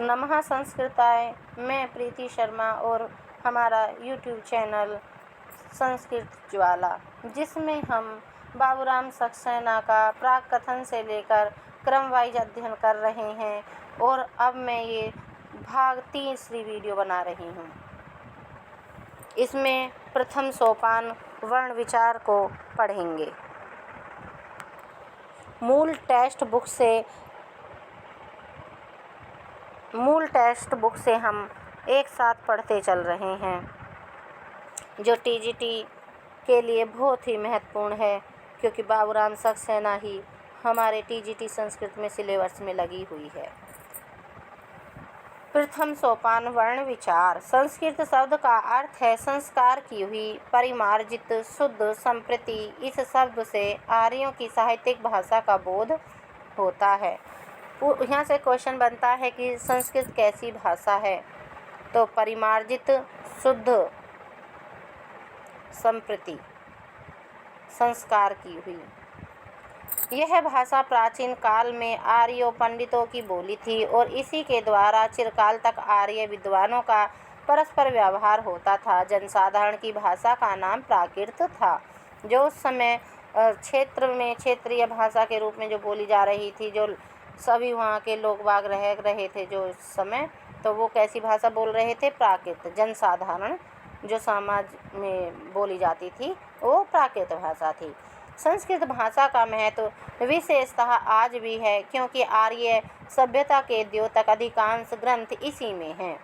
नमः संस्कृताय। मैं प्रीति शर्मा और हमारा यूट्यूब चैनल संस्कृत ज्वाला, जिसमें हम बाबूराम सक्सेना का प्राक कथन से लेकर क्रम वाइज अध्ययन कर रहे हैं और अब मैं ये भाग 3 वीडियो बना रही हूँ। इसमें प्रथम सोपान वर्ण विचार को पढ़ेंगे। मूल टेक्स्ट बुक से हम एक साथ पढ़ते चल रहे हैं, जो टीजीटी के लिए बहुत ही महत्वपूर्ण है, क्योंकि बाबूराम सक्सेना ही हमारे टीजीटी संस्कृत में सिलेबस में लगी हुई है। प्रथम सोपान वर्ण विचार। संस्कृत शब्द का अर्थ है संस्कार की हुई, परिमार्जित, शुद्ध, संप्रति। इस शब्द से आर्यों की साहित्यिक भाषा का बोध होता है। यहाँ से क्वेश्चन बनता है कि संस्कृत कैसी भाषा है, तो परिमार्जित, शुद्ध, संप्रति, संस्कार की हुई। यह भाषा प्राचीन काल में आर्यों पंडितों की बोली थी और इसी के द्वारा चिरकाल तक आर्य विद्वानों का परस्पर व्यवहार होता था। जनसाधारण की भाषा का नाम प्राकृत था, जो उस समय क्षेत्र में क्षेत्रीय भाषा के रूप में जो बोली जा रही थी, जो सभी वहाँ के लोग बाग रह रहे थे जो उस समय, तो वो कैसी भाषा बोल रहे थे? प्राकृत। जनसाधारण जो समाज में बोली जाती थी वो प्राकृत भाषा थी। संस्कृत भाषा का महत्व विशेषतः आज भी है, क्योंकि आर्य सभ्यता के द्योतक अधिकांश ग्रंथ इसी में हैं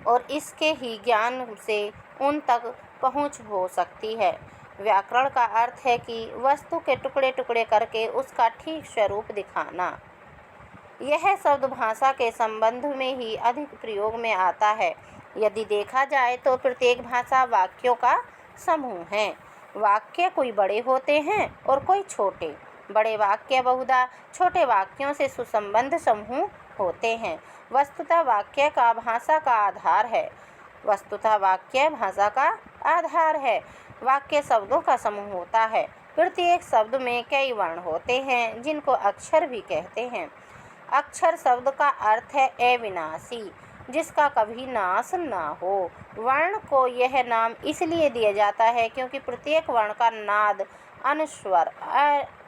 और इसके ही ज्ञान से उन तक पहुँच हो सकती है। व्याकरण का अर्थ है कि वस्तु के टुकड़े टुकड़े करके उसका ठीक स्वरूप दिखाना। यह शब्द भाषा के संबंध में ही अधिक प्रयोग में आता है। यदि देखा जाए तो प्रत्येक भाषा वाक्यों का समूह है। वाक्य कोई बड़े होते हैं और कोई छोटे। बड़े वाक्य बहुधा छोटे वाक्यों से सुसंबद्ध समूह होते हैं। वस्तुतः वाक्य का भाषा का आधार है। वाक्य शब्दों का समूह होता है। प्रत्येक शब्द में कई वर्ण होते हैं, जिनको अक्षर भी कहते हैं। अक्षर शब्द का अर्थ है अविनाशी, जिसका कभी नाश न हो। वर्ण को यह नाम इसलिए दिया जाता है क्योंकि प्रत्येक वर्ण का नाद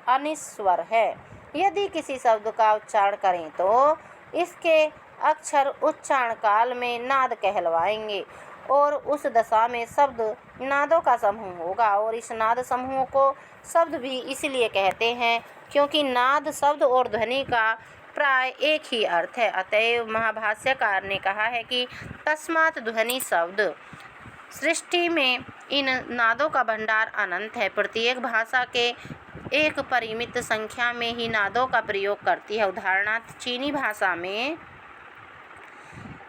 अनिस्वर है। यदि किसी शब्द का उच्चारण करें तो इसके अक्षर उच्चारण काल में नाद कहलवाएंगे और उस दशा में शब्द नादों का समूह होगा। और इस नाद समूह को शब्द भी इसलिए कहते हैं क्योंकि नाद शब्द और ध्वनि का प्राय एक ही अर्थ है। अतएव महाभाष्यकार ने कहा है कि तस्मात् ध्वनि शब्द। सृष्टि में इन नादों का भंडार अनंत है। प्रत्येक भाषा के एक परिमित संख्या में ही नादों का प्रयोग करती है। उदाहरणार्थ चीनी भाषा में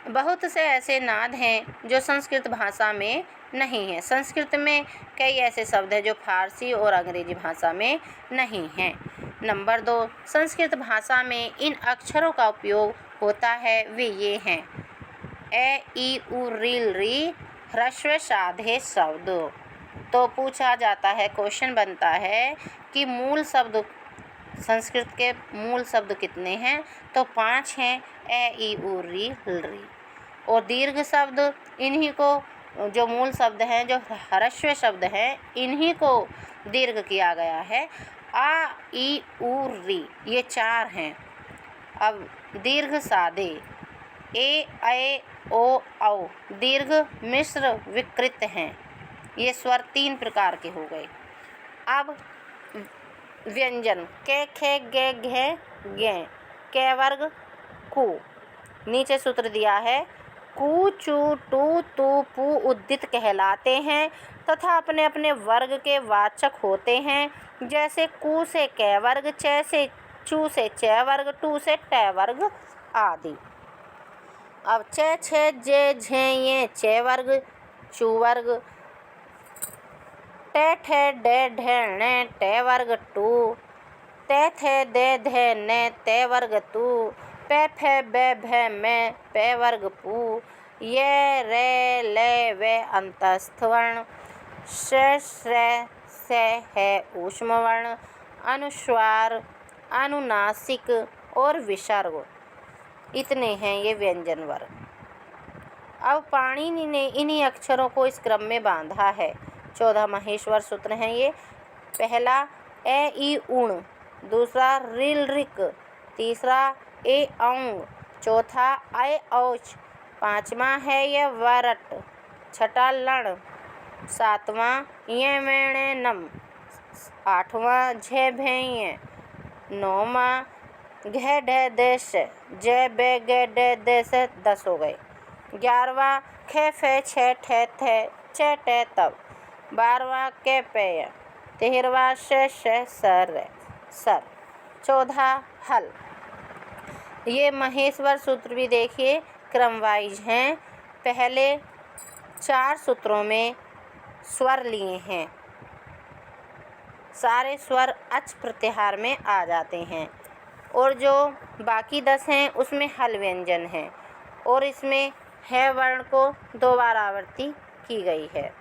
बहुत से ऐसे नाद हैं जो संस्कृत भाषा में नहीं हैं। संस्कृत में कई ऐसे शब्द हैं जो फारसी और अंग्रेजी भाषा में नहीं हैं। नंबर 2, संस्कृत भाषा में इन अक्षरों का उपयोग होता है, वे ये हैं: ए, ई, उ, रील, री, ह्रस्व साधे शब्द। तो पूछा जाता है, क्वेश्चन बनता है कि मूल शब्द, संस्कृत के मूल शब्द कितने हैं? तो 5 हैं, ए, ई, उ, री, री। और दीर्घ शब्द, इन्हीं को जो मूल शब्द हैं, जो ह्रस्व शब्द हैं, इन्हीं को दीर्घ किया गया है। आ, ई, उ, री, ये 4 हैं। अब दीर्घ सादे ए, ऐ, ओ, औ, दीर्घ मिश्र विकृत हैं। ये स्वर 3 प्रकार के हो गए। अब व्यंजन के, खे, गे, घे, गे, कै वर्ग कु। नीचे सूत्र दिया है, कु, चु, टू, तू, पू उद्दित कहलाते हैं तथा अपने अपने वर्ग के वाचक होते हैं। जैसे कु से कै वर्ग, चे से चू से चे वर्ग, टू से टे वर्ग आदि। अब चे, छे, जे, झे, ये चे वर्ग, चू वर्ग। टे, ठे, डे, ढे, णे टे वर्ग, टू। ते, थे, दे, धे, ने ते वर्ग, तू। पे, फे, बे, भे, में पे वर्ग, पू। ये, रे, ले, वे अंतस्थ वर्ण। से, से है ऊष्म वर्ण। अनुस्वार, अनुनासिक और विसर्ग। इतने हैं ये व्यंजन वर्ग। अब पाणिनि ने इन्हीं अक्षरों को इस क्रम में बांधा है। 14 महेश्वर सूत्र हैं ये। पहला ए ई उण, दूसरा रिल रिक, तीसरा ए औंग, चौथा आय औच, पांचवा है ये वरट, छठा लण, सातवां ये वेणे नम, आठवां झे भेय, नौवां घे ढे देश, जय बे गे डे देश 10 हो गए। 11वां खे फे छे ठे थे चे टे तब, 12वां के पेय, 13वां शे शे सर सर, 14 हल। ये महेश्वर सूत्र भी देखिए क्रम वाइज हैं। पहले 4 सूत्रों में स्वर लिए हैं, सारे स्वर अच प्रत्याहार में आ जाते हैं, और जो बाकी 10 हैं उसमें हल व्यंजन है, और इसमें है वर्ण को 2 बार आवृत्ति की गई है।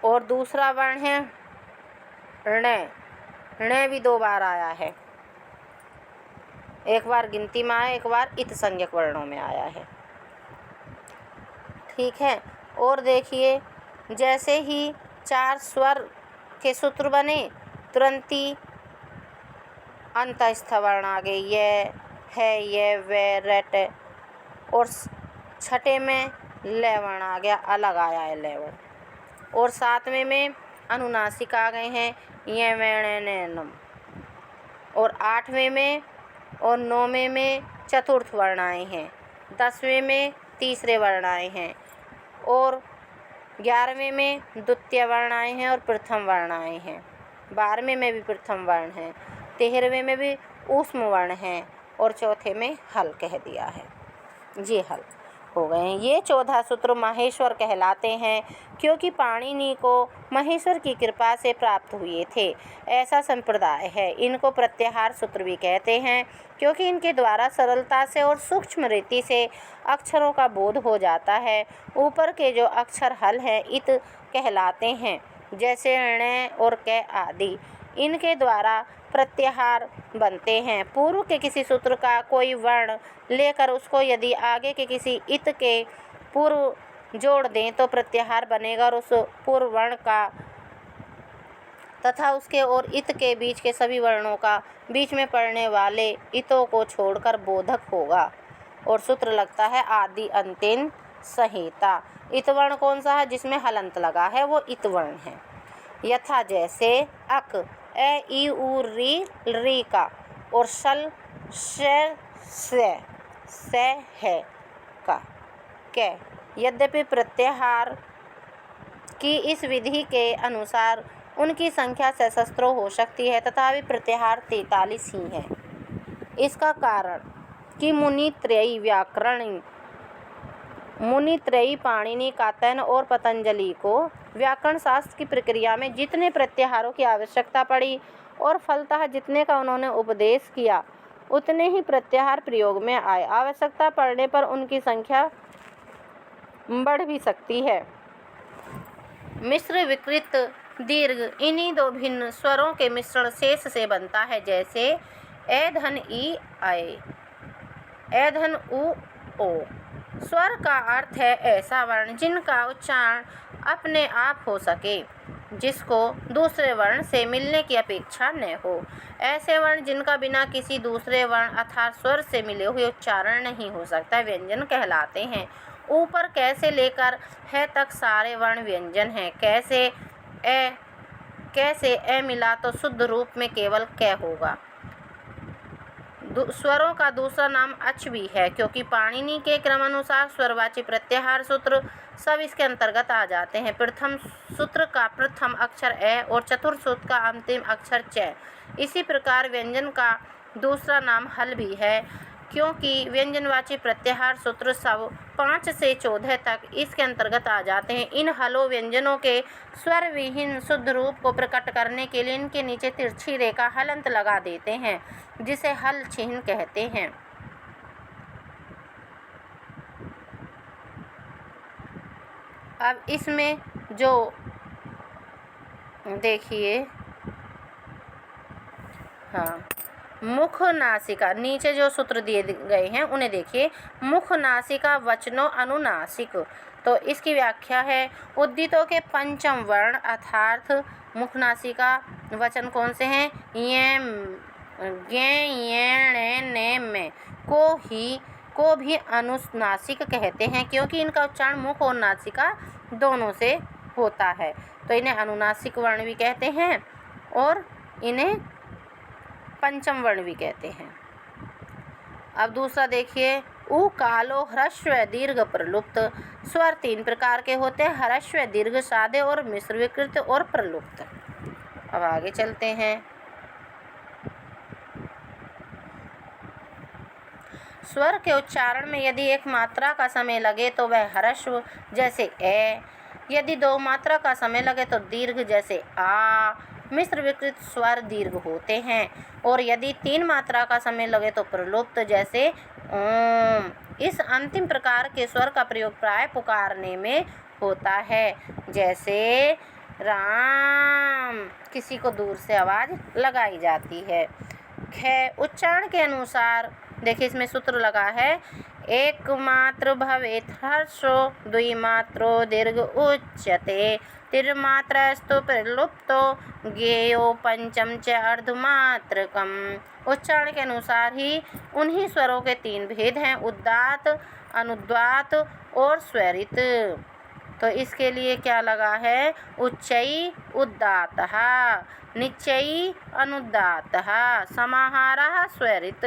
और दूसरा वर्ण है ण, ण भी 2 बार आया है, एक बार गिनती में आया, एक बार इत संज्ञक वर्णों में आया है। ठीक है। और देखिए जैसे ही 4 स्वर के सूत्र बने तुरंत ही अंतस्थ वर्ण आ गए, ये है ये वे रट, और छठे में ले वर्ण आ गया, अलग आया है ले वर्ण, और 7वें में अनुनासिक आ गए हैं ये वेणे ने नम, और 8वें में और 9वें में चतुर्थ वर्ण आए हैं, 10वें में तीसरे वर्ण आए हैं, और 11वें में द्वितीय वर्ण आए हैं और प्रथम वर्ण आए हैं, 12वें में भी प्रथम वर्ण है, 13वें में भी ऊष्म वर्ण है, और चौथे में हल कह दिया है। ये हल हो गए हैं। ये 14 सूत्र माहेश्वर कहलाते हैं, क्योंकि पाणिनि को महेश्वर की कृपा से प्राप्त हुए थे, ऐसा संप्रदाय है। इनको प्रत्याहार सूत्र भी कहते हैं, क्योंकि इनके द्वारा सरलता से और सूक्ष्म रीति से अक्षरों का बोध हो जाता है। ऊपर के जो अक्षर हल हैं इत कहलाते हैं, जैसे ण और क आदि, इनके द्वारा प्रत्याहार बनते हैं। पूर्व के किसी सूत्र का कोई वर्ण लेकर उसको यदि आगे के किसी इत के पूर्व जोड़ दें तो प्रत्याहार बनेगा, और उस पूर्व वर्ण का तथा उसके और इत के बीच के सभी वर्णों का बीच में पड़ने वाले इतों को छोड़कर बोधक होगा, और सूत्र लगता है आदि अंतिम संहिता। इत वर्ण कौन सा है? जिसमें हलंत लगा है वो इत वर्ण है। यथा जैसे अक, ए ई उ री री का, और सल से है का, के। यद्यपि प्रत्याहार की इस विधि के अनुसार उनकी संख्या सहस्त्रों हो सकती है, तथापि प्रत्याहार 43 ही है। इसका कारण कि मुनित्रयी पाणिनि, कात्यायन और पतंजलि को व्याकरण शास्त्र की प्रक्रिया में जितने प्रत्याहारों की आवश्यकता पड़ी और फलतः जितने का उन्होंने उपदेश किया उतने ही प्रत्याहार प्रयोग में आए। आवश्यकता पड़ने पर उनकी संख्या बढ़ भी सकती है। मिश्र विकृत दीर्घ इन्हीं 2 भिन्न स्वरों के मिश्रण शेष से बनता है, जैसे ए धन ई आए, ए धन उ ओ। स्वर का अर्थ है ऐसा वर्ण जिनका उच्चारण अपने आप हो सके, जिसको दूसरे वर्ण से मिलने की अपेक्षा न हो। ऐसे वर्ण जिनका बिना किसी दूसरे वर्ण अर्थात स्वर से मिले हुए उच्चारण नहीं हो सकता व्यंजन कहलाते हैं। ऊपर कैसे लेकर है तक सारे वर्ण व्यंजन हैं। कैसे ए मिला तो शुद्ध रूप में केवल क होगा। स्वरों का दूसरा नाम अच भी है, क्योंकि पाणिनि के क्रमानुसार स्वरवाची प्रत्याहार सूत्र सब इसके अंतर्गत आ जाते हैं। प्रथम सूत्र का प्रथम अक्षर ए और चतुर्थ सूत्र का अंतिम अक्षर च। इसी प्रकार व्यंजन का दूसरा नाम हल भी है, क्योंकि व्यंजनवाची प्रत्याहार सूत्र सब 5 से 14 तक इसके अंतर्गत आ जाते हैं। इन हलों व्यंजनों के स्वर विहीन शुद्ध रूप को प्रकट करने के लिए इनके नीचे तिरछी रेखा हलंत लगा देते हैं, जिसे हल चिह्न कहते हैं। अब इसमें जो देखिए, हाँ, मुख नासिका, नीचे जो सूत्र दिए गए हैं उन्हें देखिए। मुख नासिका वचनों अनुनासिक, तो इसकी व्याख्या है उद्दीतों के पंचम वर्ण अर्थात मुख नासिका वचन कौन से हैं? ये, गे, ये, ने, में को भी अनुनासिक कहते हैं क्योंकि इनका उच्चारण मुख और नासिका दोनों से होता है, तो इन्हें अनुनासिक वर्ण भी कहते हैं और इन्हें पंचम वर्ण भी कहते हैं। अब दूसरा देखिए, उ, कालो, ह्रस्व, दीर्घ, प्रलुप्त। स्वर 3 प्रकार के होते हैं, ह्रस्व, दीर्घ, सादे और मिश्र विकृत और प्रलुप्त। अब आगे चलते हैं। स्वर के उच्चारण में यदि एक मात्रा का समय लगे तो वह ह्रस्व जैसे ए, यदि 2 मात्रा का समय लगे तो दीर्घ जैसे आ। मिश्र विकृत स्वर दीर्घ होते हैं और यदि 3 मात्रा का समय लगे तो प्रलुप्त जैसे ओम। इस अंतिम प्रकार के स्वर का प्रयोग प्राय पुकारने में होता है, जैसे राम, किसी को दूर से आवाज लगाई जाती है। ख, उच्चारण के अनुसार देखिए इसमें सूत्र लगा है, एक मात्र भवेत् ह्रस्वो, द्विमात्रो दीर्घ उच्यते, त्रिमात्रस्तु प्रलुप्तो, ज्ञेयो पंचम च अर्धमात्रकम। उच्चारण के अनुसार ही उन्हीं स्वरों के 3 भेद हैं, उदात्त, अनुदात्त और स्वरित। तो इसके लिए क्या लगा है? उच्चई उदात्तः, निच्चई अनुदात्तः, समाहारः स्वरित।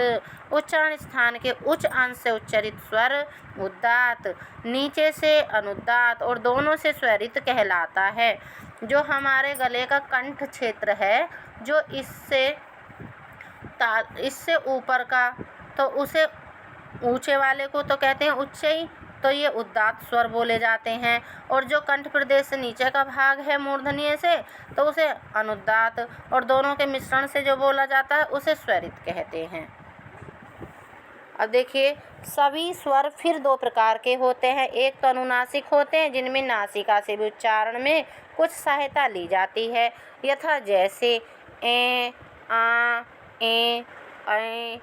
उच्चारण स्थान के उच्च अंश से उच्चरित स्वर उदात्त, नीचे से अनुदात्त और दोनों से स्वरित कहलाता है। जो हमारे गले का कंठ क्षेत्र है, जो इससे ऊपर का, तो उसे ऊंचे वाले को तो कहते हैं उच्चई, तो ये उदात्त स्वर बोले जाते हैं। और जो कंठ प्रदेश से नीचे का भाग है मूर्धन्य से, तो उसे अनुदात्त, और दोनों के मिश्रण से जो बोला जाता है उसे स्वरित कहते हैं। अब देखिए, सभी स्वर फिर 2 प्रकार के होते हैं। एक तो अनुनासिक होते हैं जिनमें नासिका से भी उच्चारण में कुछ सहायता ली जाती है, यथा जैसे ए, आ, ए, ऐ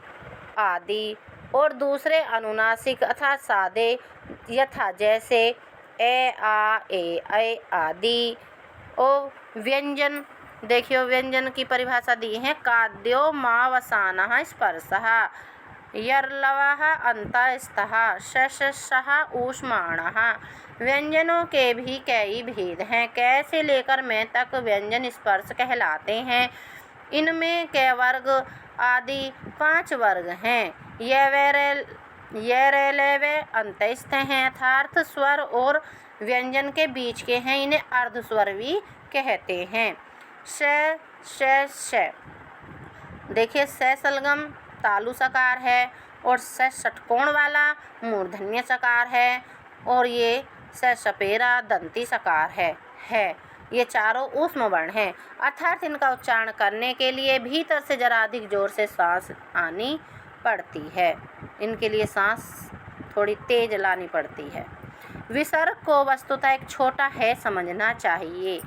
आदि। और दूसरे अनुनासिक अर्थात सादे, यथा जैसे ए, आ, ए, ऐ आदि। और व्यंजन देखिए, व्यंजन की परिभाषा दी है, काद्यो मावसानः स्पर्शः, यर्लवः अंतःस्थः, शशः ऊष्माणः। व्यंजनों के भी कई भेद हैं, कै से लेकर मैं तक व्यंजन स्पर्श कहलाते हैं। इनमें कै वर्ग आदि 5 वर्ग हैं। यरेलेवे अंतस्थ हैं अर्थात स्वर और व्यंजन के बीच के हैं, इन्हें अर्ध स्वर भी कहते हैं। श देखिए, स सलगम तालु सकार है और स षटकोण वाला मूर्धन्य सकार है और ये स सपेरा दंती सकार है। ये चारों ऊष्म वर्ण हैं, अर्थात इनका उच्चारण करने के लिए भीतर से जरा अधिक जोर से सांस आनी पड़ती है, इनके लिए सांस थोड़ी तेज लानी पड़ती है। विसर्ग को वस्तुतः एक छोटा है समझना चाहिए।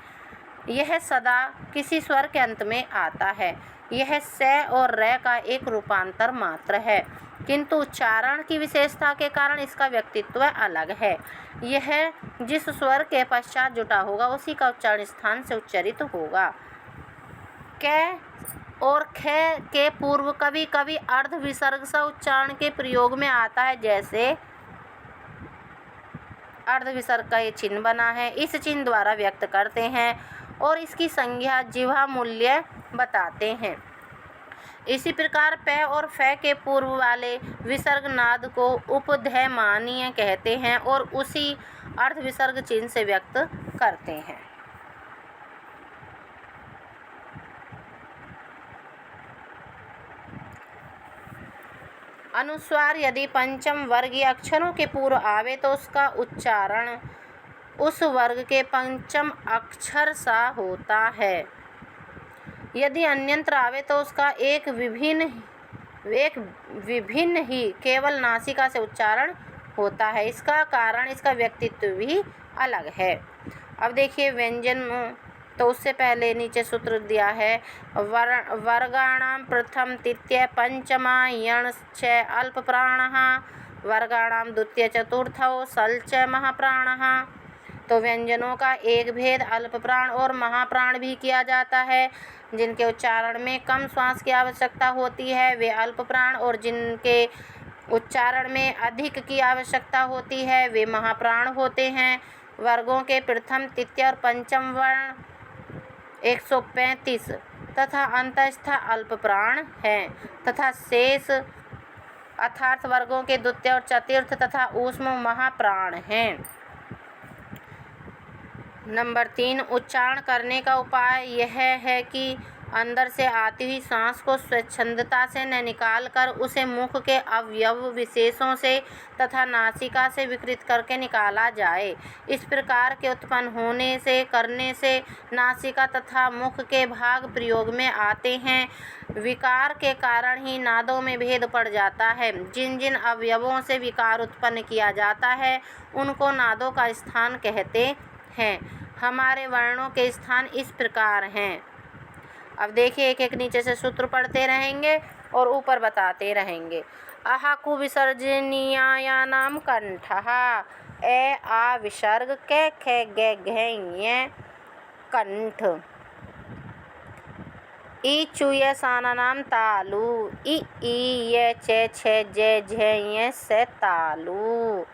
यह सदा किसी स्वर के अंत में आता है। यह स और र का एक रूपांतर मात्र है, किंतु उच्चारण की विशेषता के कारण इसका व्यक्तित्व अलग है। यह जिस स्वर के पश्चात जुटा होगा उसी का उच्चारण स्थान से उच्चरित होगा। क और ख के पूर्व कभी कभी अर्ध विसर्ग सा उच्चारण के प्रयोग में आता है, जैसे अर्ध विसर्ग का ये चिन्ह बना है, इस चिन्ह द्वारा व्यक्त करते हैं और इसकी संज्ञा जिह्वा मूल्य बताते हैं। इसी प्रकार प और फ के पूर्व वाले विसर्ग नाद को उपधैमानीय कहते हैं और उसी अर्ध विसर्ग चिन्ह से व्यक्त करते हैं। अनुस्वार यदि पंचम वर्गीय अक्षरों के पूर्व आवे तो उसका उच्चारण उस वर्ग के पंचम अक्षर सा होता है। यदि अन्यंत्र आवे तो उसका एक विभिन्न ही केवल नासिका से उच्चारण होता है। इसका कारण इसका व्यक्तित्व भी अलग है। अब देखिए व्यंजन तो उससे पहले नीचे सूत्र दिया है वर्गाणाम प्रथम तृतीय पंचमा यण च अल्प प्राणः वर्गाणाम द्वितीय चतुर्थौ सल च महाप्राणः। तो व्यंजनों का एक भेद अल्प प्राण और महाप्राण भी किया जाता है। जिनके उच्चारण में कम श्वास की आवश्यकता होती है वे अल्प प्राण, और जिनके उच्चारण में अधिक की आवश्यकता होती है वे महाप्राण होते हैं। वर्गों के प्रथम तृतीय और पंचम वर्ण 135 तथा अंतस्थ अल्प प्राण हैं तथा शेष अर्थात वर्गों के द्वितीय और चतुर्थ तथा ऊष्म महाप्राण हैं। नंबर 3, उच्चारण करने का उपाय यह है कि अंदर से आती हुई सांस को स्वच्छंदता से न निकालकर उसे मुख के अवयव विशेषों से तथा नासिका से विकृत करके निकाला जाए। इस प्रकार के उत्पन्न होने से करने से नासिका तथा मुख के भाग प्रयोग में आते हैं। विकार के कारण ही नादों में भेद पड़ जाता है। जिन जिन अवयवों से विकार उत्पन्न किया जाता है उनको नादों का स्थान कहते हैं। हमारे वर्णों के स्थान इस प्रकार हैं। अब देखिए एक एक नीचे से सूत्र पढ़ते रहेंगे और ऊपर बताते रहेंगे। अहाकु विसर्जनीयानाम कंठः ए आ विसर्ग कै खे गे घे ञ कंठ। ई चुय सानानाम तालु इ ये चे छे जे झे ञ से तालु।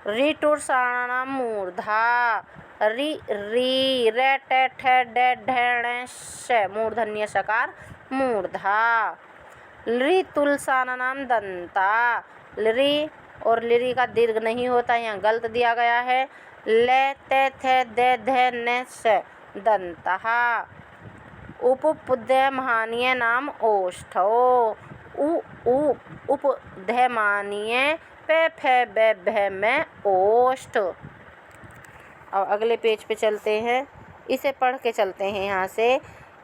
रि टुर सानानाम मूर्धा रि री रे टे ठे डे ढेण से मूर्धन्य सकार मूर्धा। लृ तुलसानानाम दंता लृ और लिरी का दीर्घ नहीं होता, यहाँ गलत दिया गया है। ले ते थे दे धे ने से दंतः। उपधैमानीय नाम ओष्ठो उ उपधैमानीय पे फे बे भे में ओष्ठ। और अगले पेज पे चलते हैं, इसे पढ़ के चलते हैं यहाँ से।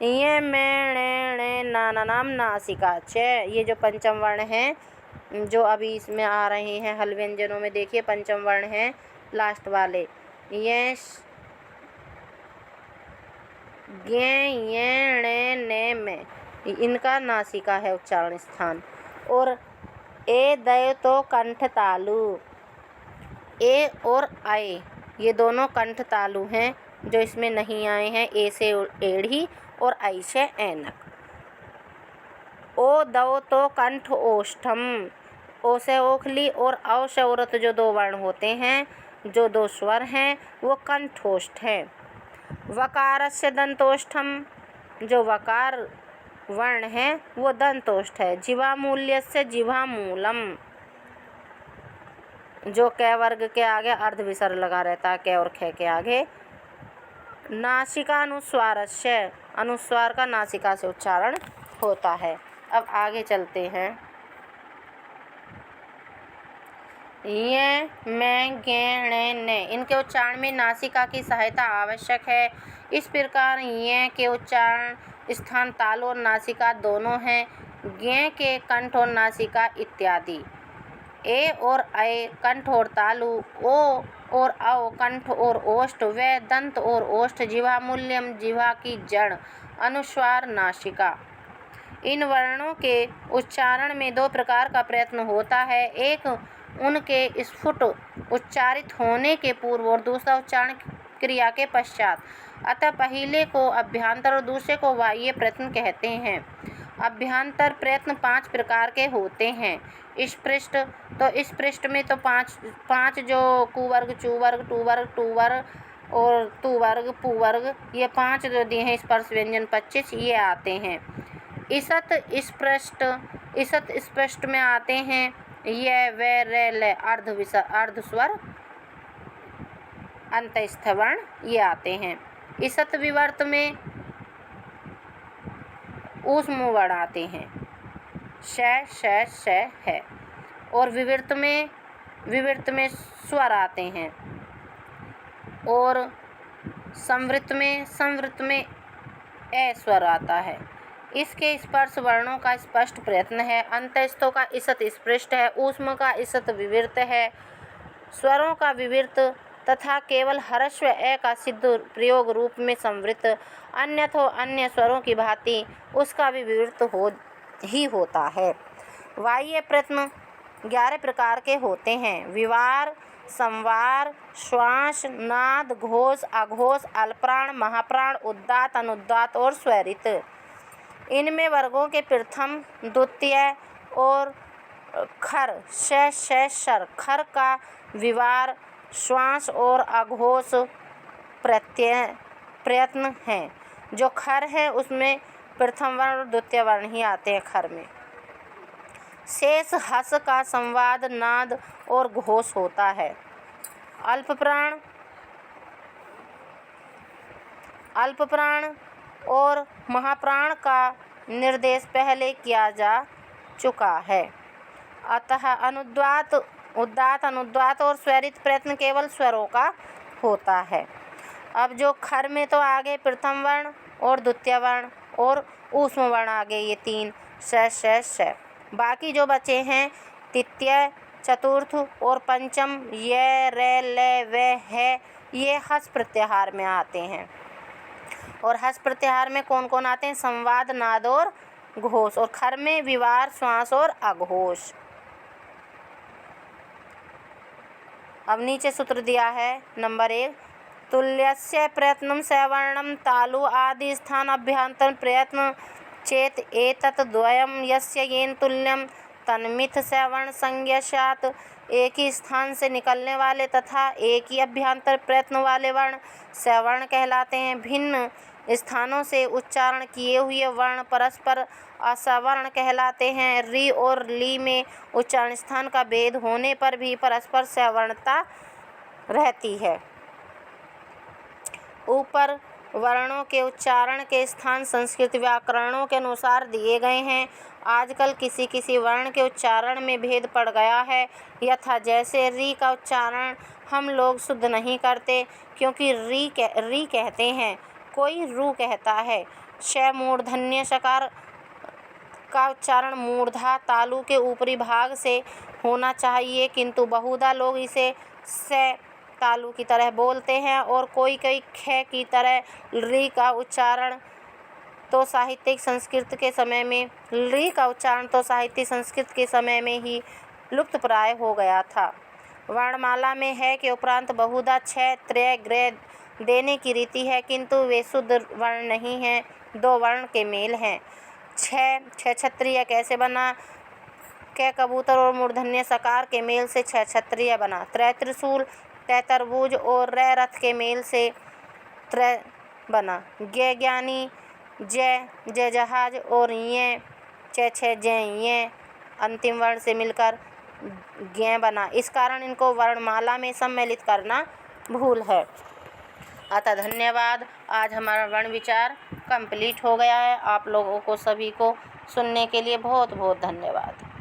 ये में नाना नाम नासिका च, ये जो पंचम वर्ण हैं जो अभी इसमें आ रहे हैं हल व्यंजनों में, देखिए पंचम वर्ण हैं लास्ट वाले। ये ये ने में इनका नासिका है उच्चारण स्थान। और ए दय तो कंठ तालु, ए और आए ये दोनों कंठ तालु हैं जो इसमें नहीं आए हैं। ए से एड़ी और आई से ऐनक। ओ दो तो कंठ ओष्ठम, ओ से ओखली और औ से औरत जो दो वर्ण होते हैं, जो दो स्वर हैं वो कंठोष्ठ हैं। वकार से दंतोष्ठम, जो वकार वर्ण है वो दंतोष्ठ है। जिवा मूल्य से जिवा मूलम, जो कै वर्ग के आगे अर्ध विसर्ग लगा रहता है कै और खे के आगे। नासिका अनुस्वार से, अनुस्वार का नासिका से उच्चारण होता है। अब आगे चलते हैं। ये मैं गे ने इनके उच्चारण में नासिका की सहायता आवश्यक है। इस प्रकार ये के उच्चारण स्थान तालु और नासिका दोनों हैं। गे के कंठ और नासिका इत्यादि। ए और ऐ कंठ और तालु, ओ और औ कंठ और ओष्ठ, व दंत और ओष्ठ, जिह्वा मूल्यम जिह्वा की जड़, अनुस्वार नासिका। इन वर्णों के उच्चारण में दो प्रकार का प्रयत्न होता है, एक उनके स्फुट उच्चारित होने के पूर्व और दूसरा उच्चारण क्रिया के पश्चात। अतः पहले को अभ्यंतर और दूसरे को बाह्य प्रयत्न कहते हैं। अभ्यंतर प्रयत्न 5 प्रकार के होते हैं। स्पृष्ट, तो इस पृष्ठ में तो पांच जो कुवर्ग, चुवर्ग, टूवर्ग और तुवर्ग, पुवर्ग, ये 5 जो दिए हैं स्पर्श व्यंजन 25 ये आते हैं। ईसत स्पष्ट में आते हैं ये वे रे ले अर्ध स्वर अंतस्थ वर्ण ये आते हैं। ईसत विवर्त में ऊष्म वर्ण आते हैं, श है। और विवर्त में स्वर आते हैं। और संवृत में ए स्वर आता है। इसके स्पर्श वर्णों का स्पष्ट प्रयत्न है। अंतस्थों का ईसत स्पृष्ट है, ऊष्म का ईसत विवर्त है। स्वरों का विवर्त तथा केवल ह्रस्व ए का सिद्ध प्रयोग रूप में संवृत्त, अन्यथा अन्य स्वरों की भांति उसका भी विवृत ही होता है। वाह्य प्रयत्न 11 प्रकार के होते हैं। विवार, संवार, श्वास, नाद, घोष, अघोष, अल्पप्राण, महाप्राण, उद्दात, अनुद्दात और स्वरित। इनमें वर्गों के प्रथम, द्वितीय और खर, शर। खर का विवार, श्वास और अघोष प्रयत्न हैं। जो खर है उसमें प्रथम वर्ण और द्वितीय वर्ण ही आते हैं खर में। शेष हस का संवाद, नाद और घोष होता है। अल्पप्राण और महाप्राण का निर्देश पहले किया जा चुका है। अतः अनुद्दात, उद्दात, अनुद्दात और स्वरित प्रयत्न केवल स्वरों का होता है। अब जो खर में तो आगे प्रथम वर्ण और द्वितीय वर्ण और ऊष्म वर्ण आगे, ये 3 श। बाकी जो बचे हैं तृतीय, चतुर्थ और पंचम, य, रे, ले, वे, है, ये हस प्रत्याहार में आते हैं। और हस प्रत्याहार में कौन कौन आते हैं? संवाद, नाद और घोष। और खर में विवार, श्वास और अघोष। अब नीचे सूत्र दिया है नंबर 1, तुल्यस्य प्रयत्नं सवर्णं तालु आदि स्थान अभ्यंतर प्रयत्न चेत एतत् द्वयं यस्य येन तुल्यं तन्मिथ सवर्ण संज्ञा स्यात्। एक ही स्थान से निकलने वाले तथा एक ही अभ्यंतर प्रयत्न वाले वर्ण सवर्ण कहलाते हैं। भिन्न स्थानों से उच्चारण किए हुए वर्ण परस्पर असवर्ण कहलाते हैं। री और ली में उच्चारण स्थान का भेद होने पर भी परस्पर सवर्णता रहती है। ऊपर वर्णों के उच्चारण के स्थान संस्कृत व्याकरणों के अनुसार दिए गए हैं। आजकल किसी किसी वर्ण के उच्चारण में भेद पड़ गया है। यथा जैसे री का उच्चारण हम लोग शुद्ध नहीं करते क्योंकि री कहते हैं, कोई रू कहता है। श मूर्धन्य शकार का उच्चारण मूर्धा तालु के ऊपरी भाग से होना चाहिए, किंतु बहुधा लोग इसे स तालु की तरह बोलते हैं और कोई ख की तरह। री का उच्चारण तो साहित्यिक संस्कृत के समय में ही लुप्त प्राय हो गया था। वर्णमाला में है के उपरांत बहुधा 6 त्रय ग्रह देने की रीति है, किंतु वे शुद्ध वर्ण नहीं हैं, 2 वर्ण के मेल हैं। 6 क्षत्रिय कैसे बना? क कबूतर और मूर्धन्य सकार के मेल से 6 क्षत्रिय बना। त्रय त्रिशूल, तय तरबूज और रै रथ के मेल से त्रय बना। ज्ञ ज्ञानी, जय जहाज और ये 6 जय अंतिम वर्ण से मिलकर ज्ञ बना। इस कारण इनको वर्णमाला में सम्मिलित करना भूल है। अतः धन्यवाद। आज हमारा वर्ण विचार कंप्लीट हो गया है। आप लोगों को सभी को सुनने के लिए बहुत बहुत धन्यवाद।